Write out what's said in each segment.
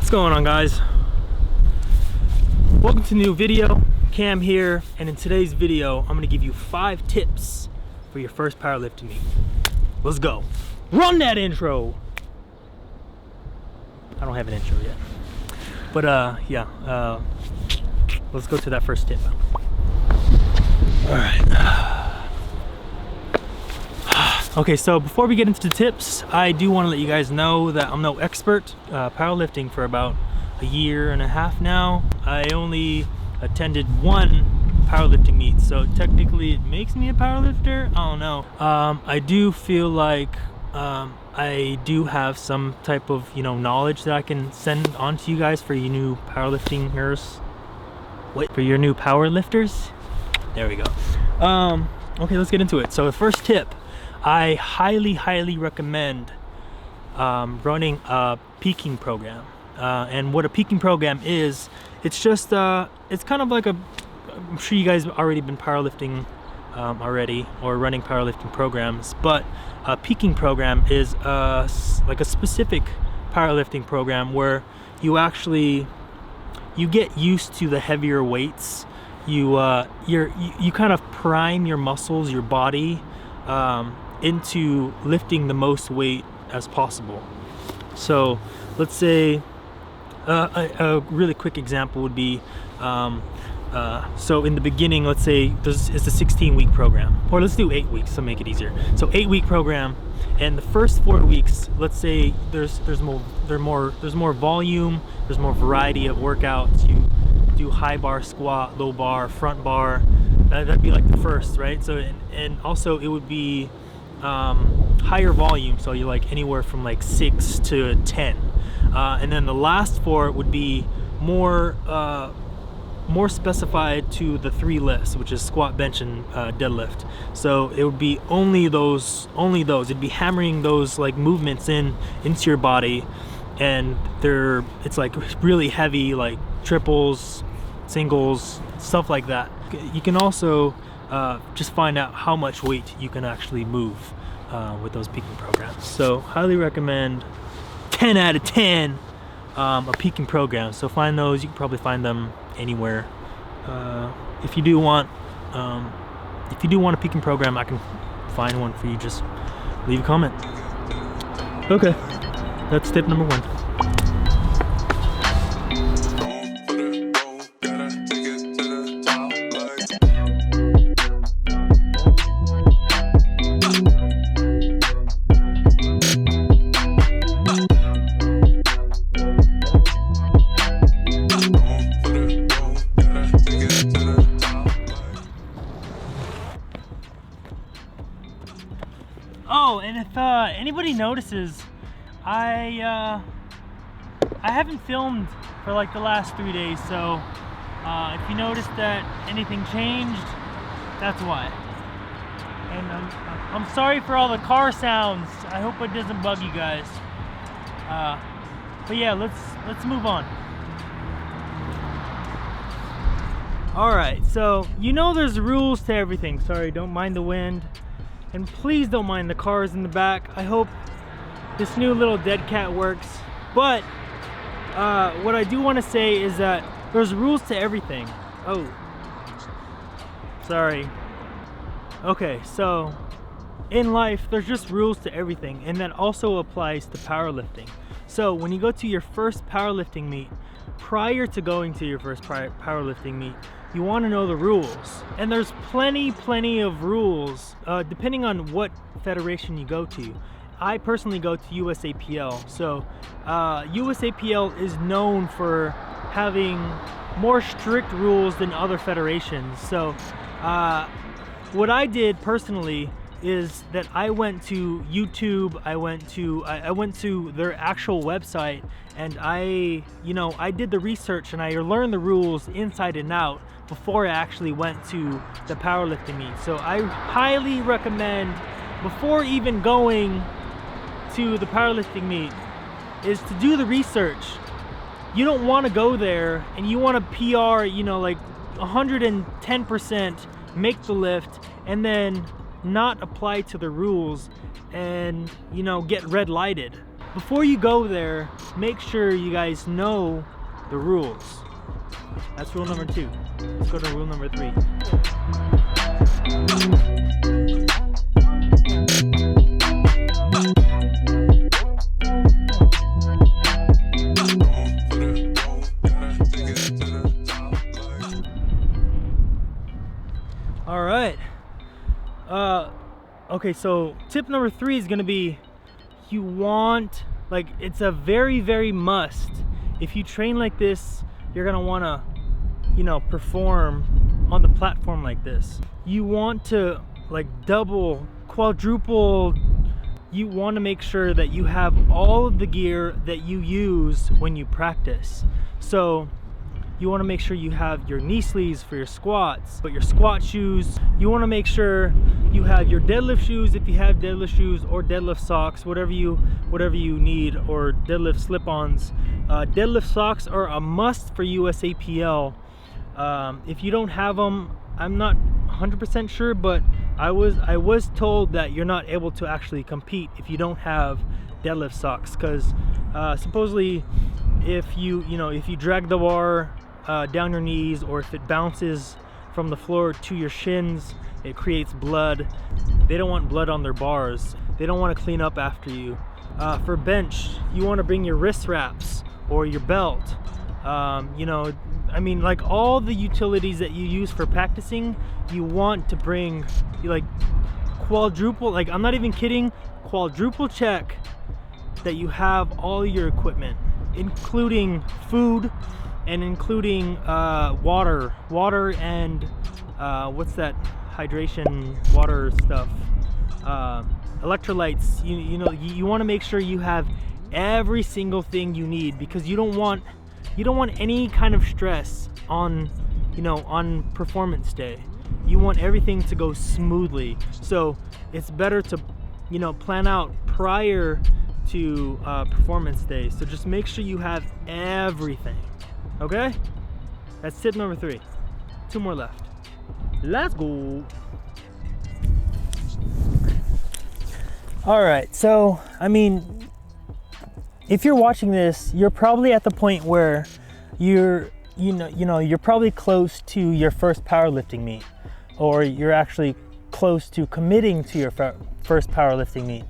What's going on, guys? Welcome to a new video. Cam here, and in today's video I'm going to give you 5 tips for your first powerlifting meet. Let's go. Run that intro. I don't have an intro yet, but yeah, let's go to that first tip. All right. Okay, so before we get into the tips, I do want to let you guys know that I'm no expert. Powerlifting for about a year and a half now. I only attended one powerlifting meet, so technically it makes me a powerlifter. I don't know. I do feel like I do have some type of knowledge that I can send on to you guys for you new powerliftingers. Wait, for your new powerlifters. There we go. Okay, let's get into it. So the first tip, I highly recommend running a peaking program. And what a peaking program is, it's just it's kind of like I'm sure you guys have already been powerlifting already, or running powerlifting programs, but a peaking program is like a specific powerlifting program where you get used to the heavier weights. You kind of prime your muscles, your body, into lifting the most weight as possible. So let's say a really quick example would be so in the beginning, let's say it's a 16-week program, or let's do 8 weeks to make it easier. So 8-week program, and the first 4 weeks, let's say there's more volume, there's more variety of workouts. You do high bar squat, low bar, front bar. That'd be like the first, right? So and also it would be higher volume, so you like anywhere from like 6 to 10, and then the last 4 would be more specified to the 3 lifts, which is squat, bench, and deadlift. So it would be only those. It'd be hammering those like movements into your body, and it's like really heavy, like triples, singles, stuff like that. You can also just find out how much weight you can actually move with those peaking programs. So highly recommend, 10 out of 10, a peaking program. So find those. You can probably find them anywhere. If you do want a peaking program, I can find one for you. Just leave a comment. Okay, that's tip number 1. Oh, and if anybody notices, I haven't filmed for like the last 3 days, so if you notice that anything changed, that's why. And I'm sorry for all the car sounds. I hope it doesn't bug you guys. But yeah, let's move on. All right, so there's rules to everything. Sorry, don't mind the wind. And please don't mind the cars in the back. I hope this new little dead cat works. But what I do want to say is that there's rules to everything. Oh, sorry. Okay, so in life, there's just rules to everything, and that also applies to powerlifting. So when you go to your first powerlifting meet, prior to going to your first powerlifting meet, you want to know the rules. And there's plenty of rules depending on what federation you go to. I personally go to USAPL. So USAPL is known for having more strict rules than other federations. So what I did personally is that I went to YouTube, I went to their actual website, and I did the research and I learned the rules inside and out before I actually went to the powerlifting meet. So I highly recommend, before even going to the powerlifting meet, is to do the research. You don't want to go there and you want to PR, like 110%, make the lift, and then not apply to the rules and get red lighted. before you go there, make sure you guys know the rules. That's rule number 2. Let's go to rule number 3. All right. Okay, so tip number 3 is gonna be, you want, like, it's a very, very must. If you train like this, you're gonna wanna, you know, perform on the platform like this. You want to, like, double, quadruple, you want to make sure that you have all of the gear that you use when you practice. So you want to make sure you have your knee sleeves for your squats, but your squat shoes. You want to make sure you have your deadlift shoes if you have deadlift shoes, or deadlift socks, whatever you need, or deadlift slip-ons. Deadlift socks are a must for USAPL. If you don't have them, I'm not 100% sure, but I was told that you're not able to actually compete if you don't have deadlift socks, because supposedly if you drag the bar down your knees, or if it bounces from the floor to your shins, it creates blood. They don't want blood on their bars. They don't want to clean up after you. For bench, you want to bring your wrist wraps or your belt. You know, I mean, like, all the utilities that you use for practicing, you want to bring, like, quadruple, like, I'm not even kidding, quadruple check that you have all your equipment, including food and including water and what's that hydration water stuff, electrolytes. You want to make sure you have every single thing you need, because you don't want any kind of stress on performance day. You want everything to go smoothly, so it's better to plan out prior to performance day. So just make sure you have everything. Okay, that's tip number 3. 2 more left. Let's go. All right, so I mean, if you're watching this, you're probably at the point where you're probably close to your first powerlifting meet, or you're actually close to committing to your first powerlifting meet.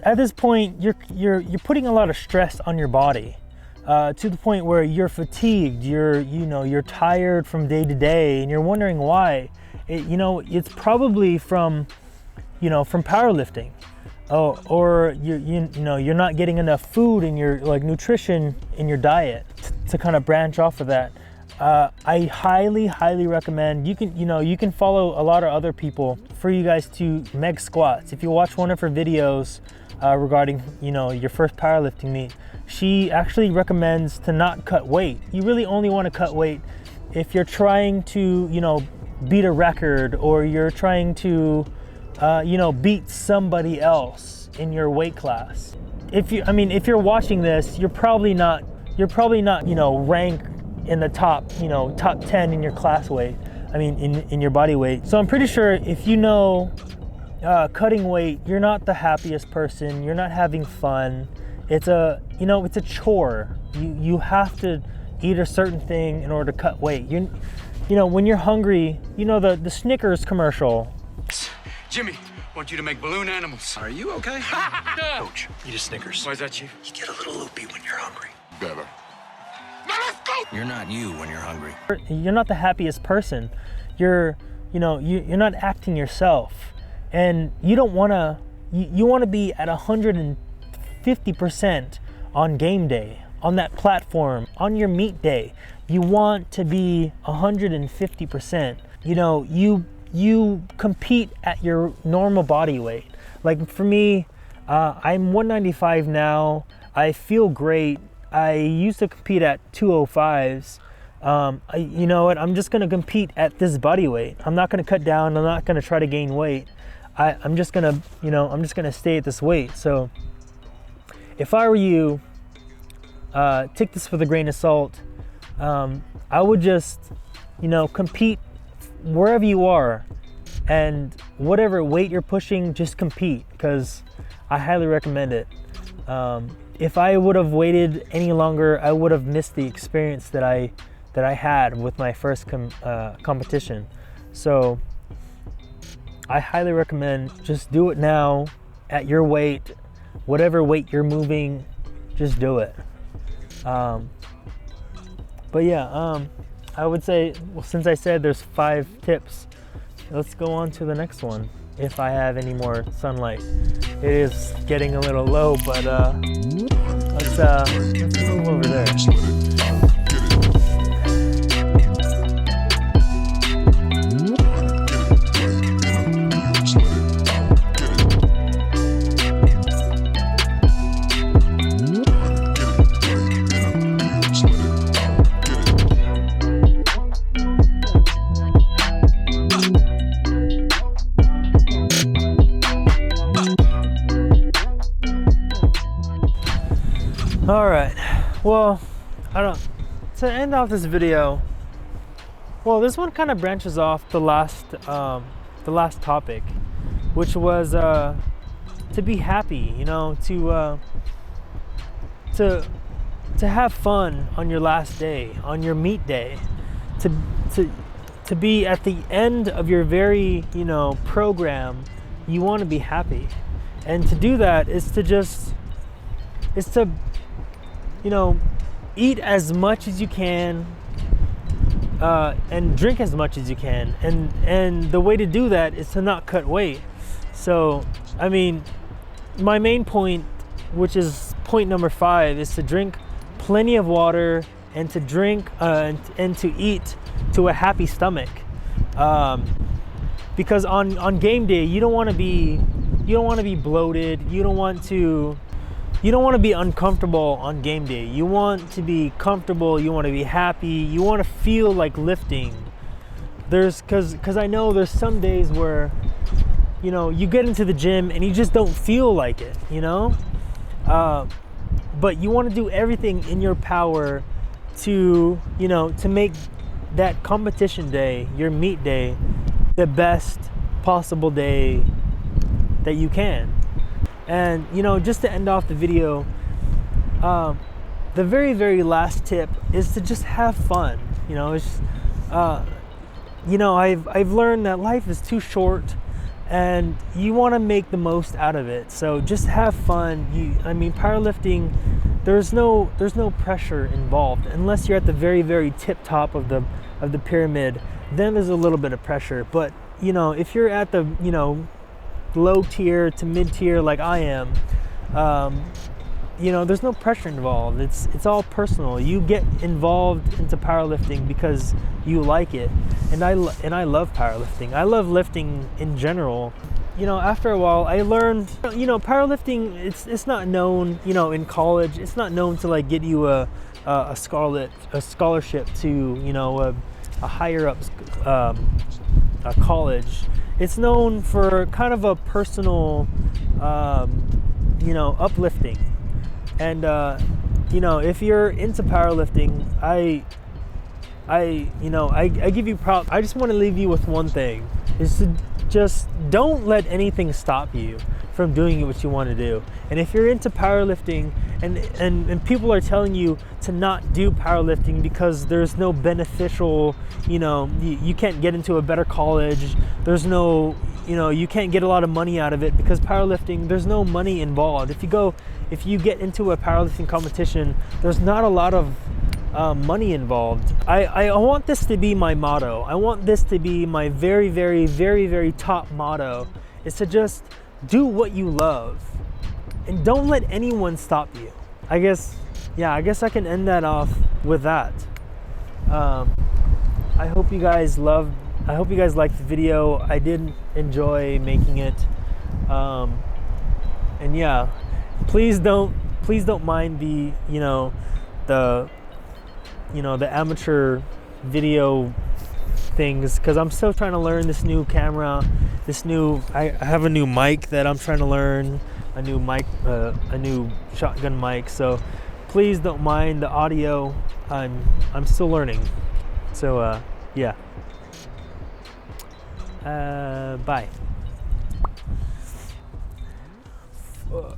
At this point, you're putting a lot of stress on your body, to the point where you're fatigued, you're tired from day to day, and you're wondering why. It's probably from powerlifting. Or you're not getting enough food in your nutrition in your diet to kind of branch off of that. I highly recommend, you can follow a lot of other people for you guys to meg squats. If you watch one of her videos regarding your first powerlifting meet, she actually recommends to not cut weight. You really only want to cut weight if you're trying to beat a record, or you're trying to beat somebody else in your weight class. If you're watching this, you're probably not rank in the top 10 in your class weight. In your body weight. So I'm pretty sure if cutting weight, you're not the happiest person. You're not having fun. It's a chore. You have to eat a certain thing in order to cut weight. When you're hungry, the Snickers commercial. Jimmy, I want you to make balloon animals. Are you okay? Coach, Eat a Snickers. why is that, Chief? You get a little loopy when you're hungry. Better. Now let's go! You're not you when you're hungry. You're not the happiest person. You're not acting yourself, and you don't want to. You want to be at 150% on game day, on that platform, on your meet day. You want to be 150%. You compete at your normal body weight. Like for me, I'm 195 now. I feel great. I used to compete at 205s. You know what? I'm just gonna compete at this body weight. I'm not gonna cut down. I'm not gonna try to gain weight. I'm just gonna stay at this weight. So if I were you, take this with a grain of salt. I would just, compete wherever you are, and whatever weight you're pushing, just compete, because I highly recommend it. If I would have waited any longer, I would have missed the experience that I had with my first competition. So I highly recommend just do it now at your weight, whatever weight you're moving, just do it. But yeah, I would say, well, since I said there's 5 tips, let's go on to the next one if I have any more sunlight. It is getting a little low, but let's move over there. All right, well, to end off this video, well, this one kind of branches off the last topic, which was to be happy, you know, to have fun on your last day, on your meet day, to be at the end of your very, you know, program. You want to be happy, and to do that is to you know, eat as much as you can, and drink as much as you can, and the way to do that is to not cut weight. So, I mean, my main point, which is point number 5, is to drink plenty of water and to drink and to eat to a happy stomach, because on game day you don't want to be bloated. You don't want to be uncomfortable on game day. You want to be comfortable, you want to be happy, you want to feel like lifting. Cause I know there's some days where, you know, you get into the gym and you just don't feel like it, you know? But you want to do everything in your power to, you know, to make that competition day, your meet day, the best possible day that you can. And, you know, just to end off the video, the very, very last tip is to just have fun. You know, it's, you know, I've learned that life is too short and you want to make the most out of it. So just have fun. I mean, powerlifting, there's no pressure involved unless you're at the very, very tip top of the pyramid. Then there's a little bit of pressure. But, you know, if you're at the, you know, low tier to mid tier like I am, you know, there's no pressure involved. It's all personal. You get involved into powerlifting because you like it, and I love powerlifting. I love lifting in general. You know, after a while I learned, you know, powerlifting, it's not known, you know, in college, it's not known to like get you a scholarship to, you know, a higher up a college. It's known for kind of a personal, you know, uplifting. And, you know, if you're into powerlifting, you know, I give you props. I just want to leave you with one thing, is to just don't let anything stop you from doing what you want to do. And if you're into powerlifting and people are telling you to not do powerlifting because there's no beneficial, you know, you can't get into a better college, there's no, you know, you can't get a lot of money out of it because powerlifting, there's no money involved. If you get into a powerlifting competition, there's not a lot of money involved. I want this to be my motto. I want this to be my very, very, very, very top motto, is to just do what you love and don't let anyone stop you. I guess I can end that off with that. I hope you guys liked the video. I did enjoy making it. And yeah, please don't mind the, you know, the amateur video things, because I'm still trying to learn this new camera, I have a new mic that I'm trying to learn, a new shotgun mic, so please don't mind the audio. I'm still learning. So yeah, bye. Fuck.